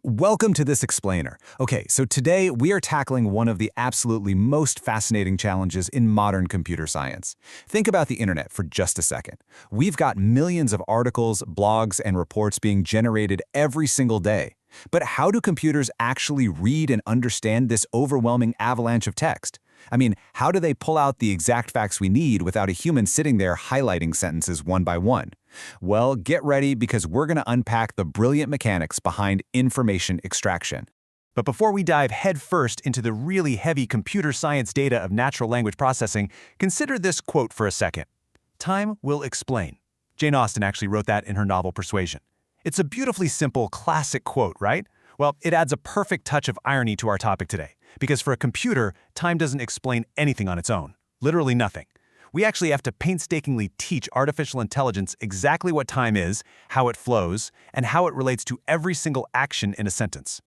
Welcome to this explainer. Okay, so today we are tackling one of the absolutely most fascinating challenges in modern computer science. Think about the internet for just a second. We've got millions of articles, blogs, and reports being generated every single day. But how do computers actually read and understand this overwhelming avalanche of text? I mean, how do they pull out the exact facts we need without a human sitting there highlighting sentences one by one? Well, get ready because we're going to unpack the brilliant mechanics behind information extraction. But before we dive headfirst into the really heavy computer science data of natural language processing, consider this quote for a second. Time will explain. Jane Austen actually wrote that in her novel Persuasion. It's a beautifully simple, classic quote, right? Well, it adds a perfect touch of irony to our topic today, because for a computer, time doesn't explain anything on its own. Literally nothing. We actually have to painstakingly teach artificial intelligence exactly what time is, how it flows, and how it relates to every single action in a sentence.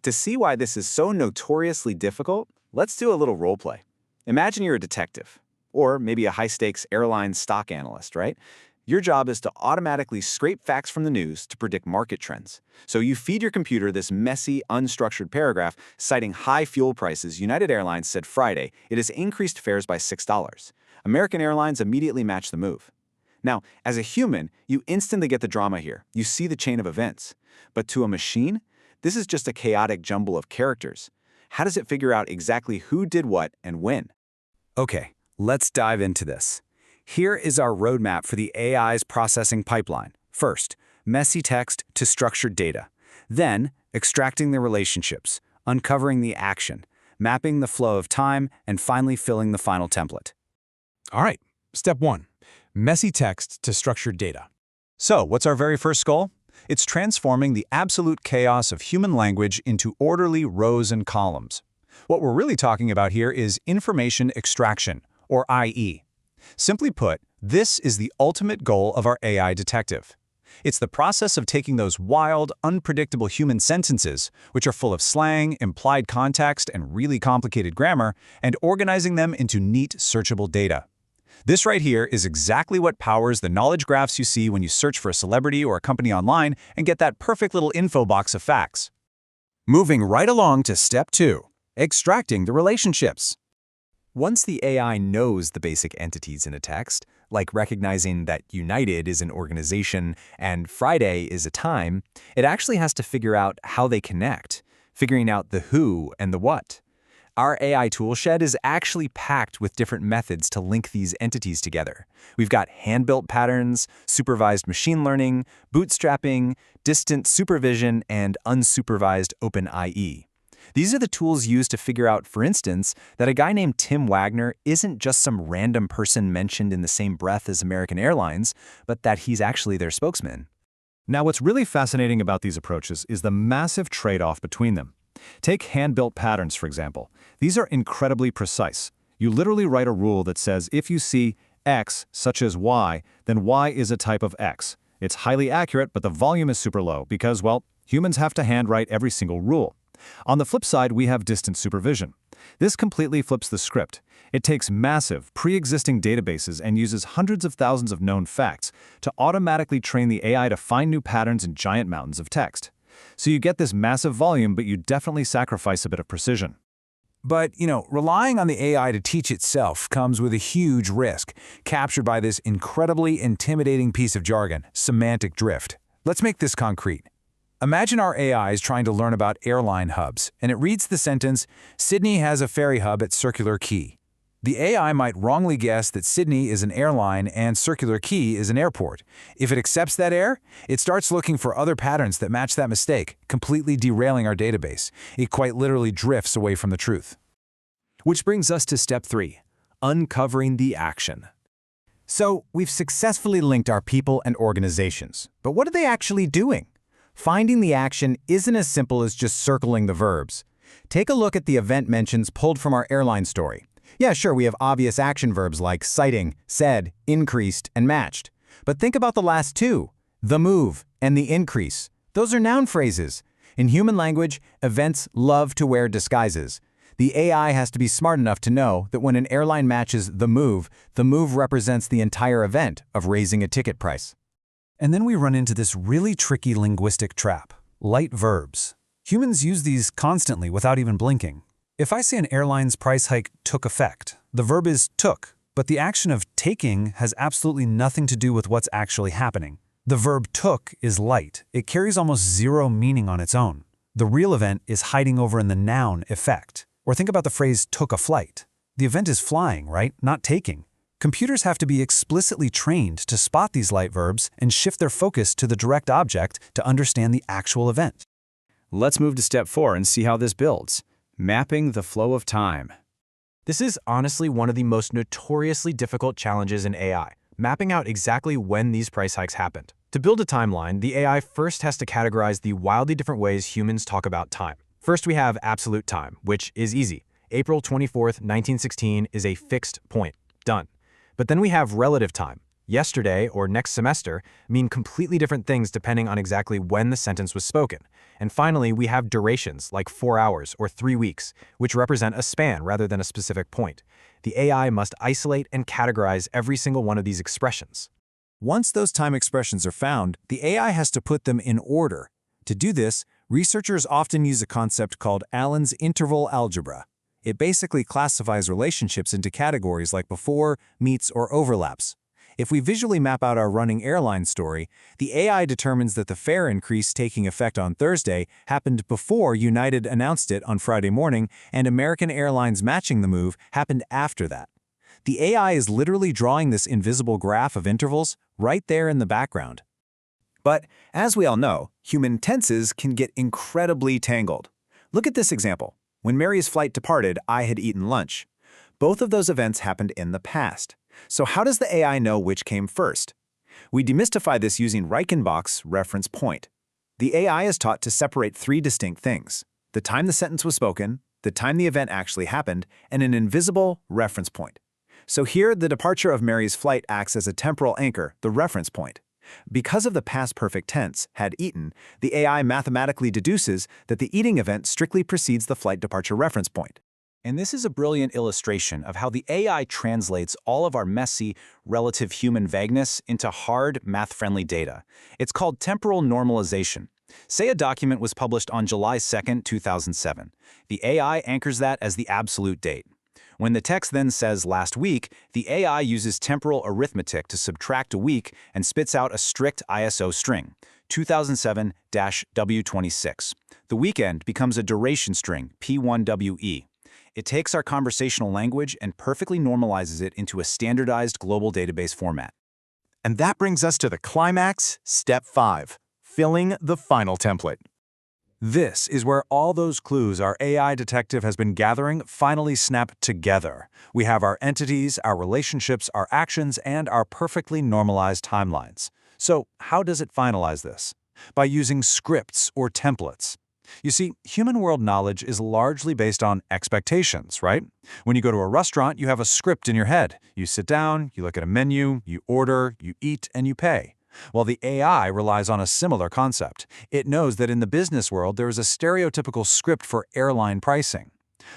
To see why this is so notoriously difficult, let's do a little role play. Imagine you're a detective, or maybe a high-stakes airline stock analyst, right? Your job is to automatically scrape facts from the news to predict market trends. So you feed your computer this messy, unstructured paragraph citing high fuel prices. United Airlines said Friday it has increased fares by $6. American Airlines immediately matched the move. Now, as a human, you instantly get the drama here. You see the chain of events. But to a machine, this is just a chaotic jumble of characters. How does it figure out exactly who did what and when? Okay, let's dive into this. Here is our roadmap for the AI's processing pipeline. First, messy text to structured data. Then, extracting the relationships, uncovering the action, mapping the flow of time, and finally filling the final template. All right, step 1, messy text to structured data. So, what's our very first goal? It's transforming the absolute chaos of human language into orderly rows and columns. What we're really talking about here is information extraction, or IE. Simply put, this is the ultimate goal of our AI detective. It's the process of taking those wild, unpredictable human sentences, which are full of slang, implied context, and really complicated grammar, and organizing them into neat, searchable data. This right here is exactly what powers the knowledge graphs you see when you search for a celebrity or a company online and get that perfect little info box of facts. Moving right along to step 2, extracting the relationships. Once the AI knows the basic entities in a text, like recognizing that United is an organization and Friday is a time, it actually has to figure out how they connect, figuring out the who and the what. Our AI toolshed is actually packed with different methods to link these entities together. We've got hand-built patterns, supervised machine learning, bootstrapping, distant supervision, and unsupervised OpenIE. These are the tools used to figure out, for instance, that a guy named Tim Wagner isn't just some random person mentioned in the same breath as American Airlines, but that he's actually their spokesman. Now, what's really fascinating about these approaches is the massive trade-off between them. Take hand-built patterns, for example. These are incredibly precise. You literally write a rule that says if you see X, such as Y, then Y is a type of X. It's highly accurate, but the volume is super low because, well, humans have to handwrite every single rule. On the flip side, we have distant supervision. This completely flips the script. It takes massive, pre-existing databases and uses hundreds of thousands of known facts to automatically train the AI to find new patterns in giant mountains of text. So you get this massive volume, but you definitely sacrifice a bit of precision. But, relying on the AI to teach itself comes with a huge risk, captured by this incredibly intimidating piece of jargon, semantic drift. Let's make this concrete. Imagine our AI is trying to learn about airline hubs, and it reads the sentence, Sydney has a ferry hub at Circular Quay. The AI might wrongly guess that Sydney is an airline and Circular Quay is an airport. If it accepts that error, it starts looking for other patterns that match that mistake, completely derailing our database. It quite literally drifts away from the truth. Which brings us to step 3, uncovering the action. So, we've successfully linked our people and organizations. But what are they actually doing? Finding the action isn't as simple as just circling the verbs. Take a look at the event mentions pulled from our airline story. Yeah, sure, we have obvious action verbs like citing, said, increased, and matched. But think about the last two, the move and the increase. Those are noun phrases. In human language, events love to wear disguises. The AI has to be smart enough to know that when an airline matches the move represents the entire event of raising a ticket price. And then we run into this really tricky linguistic trap, light verbs. Humans use these constantly without even blinking. If I say an airline's price hike took effect, the verb is took, but the action of taking has absolutely nothing to do with what's actually happening. The verb took is light. It carries almost zero meaning on its own. The real event is hiding over in the noun effect. Or think about the phrase took a flight. The event is flying, right? Not taking. Computers have to be explicitly trained to spot these light verbs and shift their focus to the direct object to understand the actual event. Let's move to step 4 and see how this builds. Mapping the flow of time. This is honestly one of the most notoriously difficult challenges in AI, mapping out exactly when these price hikes happened. To build a timeline, the AI first has to categorize the wildly different ways humans talk about time. First, we have absolute time, which is easy. April 24th, 1916 is a fixed point. Done. But then we have relative time. Yesterday or next semester mean completely different things depending on exactly when the sentence was spoken. And finally, we have durations, like 4 hours or 3 weeks, which represent a span rather than a specific point. The AI must isolate and categorize every single one of these expressions. Once those time expressions are found, the AI has to put them in order. To do this, researchers often use a concept called Allen's interval algebra. It basically classifies relationships into categories like before, meets, or overlaps. If we visually map out our running airline story, the AI determines that the fare increase taking effect on Thursday happened before United announced it on Friday morning, and American Airlines matching the move happened after that. The AI is literally drawing this invisible graph of intervals right there in the background. But as we all know, human tenses can get incredibly tangled. Look at this example. When Mary's flight departed, I had eaten lunch. Both of those events happened in the past. So how does the AI know which came first? We demystify this using Reichenbach's reference point. The AI is taught to separate 3 distinct things: the time the sentence was spoken, the time the event actually happened, and an invisible reference point. So here, the departure of Mary's flight acts as a temporal anchor, the reference point. Because of the past perfect tense, had eaten, the AI mathematically deduces that the eating event strictly precedes the flight departure reference point. And this is a brilliant illustration of how the AI translates all of our messy, relative human vagueness into hard, math-friendly data. It's called temporal normalization. Say a document was published on July 2, 2007. The AI anchors that as the absolute date. When the text then says last week, the AI uses temporal arithmetic to subtract a week and spits out a strict ISO string, 2007-W26. The weekend becomes a duration string, P1WE. It takes our conversational language and perfectly normalizes it into a standardized global database format. And that brings us to the climax, step 5, filling the final template. This is where all those clues our AI detective has been gathering finally snap together. We have our entities, our relationships, our actions, and our perfectly normalized timelines. So how does it finalize this? By using scripts or templates. You see, human world knowledge is largely based on expectations, right? When you go to a restaurant, you have a script in your head. You sit down, you look at a menu, you order, you eat, and you pay. Well, the AI relies on a similar concept. It knows that in the business world, there is a stereotypical script for airline pricing.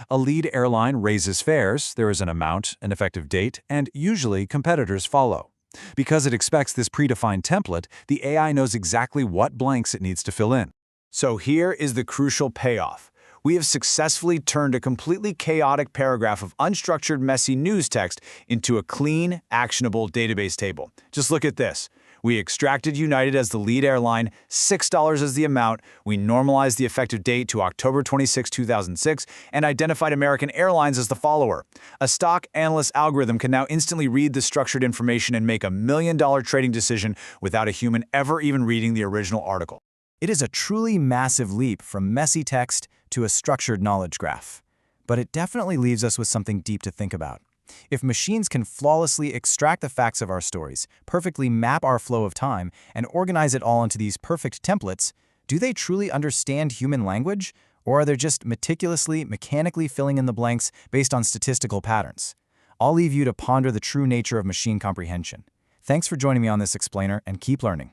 A lead airline raises fares, there is an amount, an effective date, and usually competitors follow. Because it expects this predefined template, the AI knows exactly what blanks it needs to fill in. So here is the crucial payoff. We have successfully turned a completely chaotic paragraph of unstructured, messy news text into a clean, actionable database table. Just look at this. We extracted United as the lead airline, $6 as the amount, we normalized the effective date to October 26, 2006, and identified American Airlines as the follower. A stock analyst algorithm can now instantly read the structured information and make a $1 million trading decision without a human ever even reading the original article. It is a truly massive leap from messy text to a structured knowledge graph. But it definitely leaves us with something deep to think about. If machines can flawlessly extract the facts of our stories, perfectly map our flow of time, and organize it all into these perfect templates, do they truly understand human language? Or are they just meticulously, mechanically filling in the blanks based on statistical patterns? I'll leave you to ponder the true nature of machine comprehension. Thanks for joining me on this explainer, and keep learning.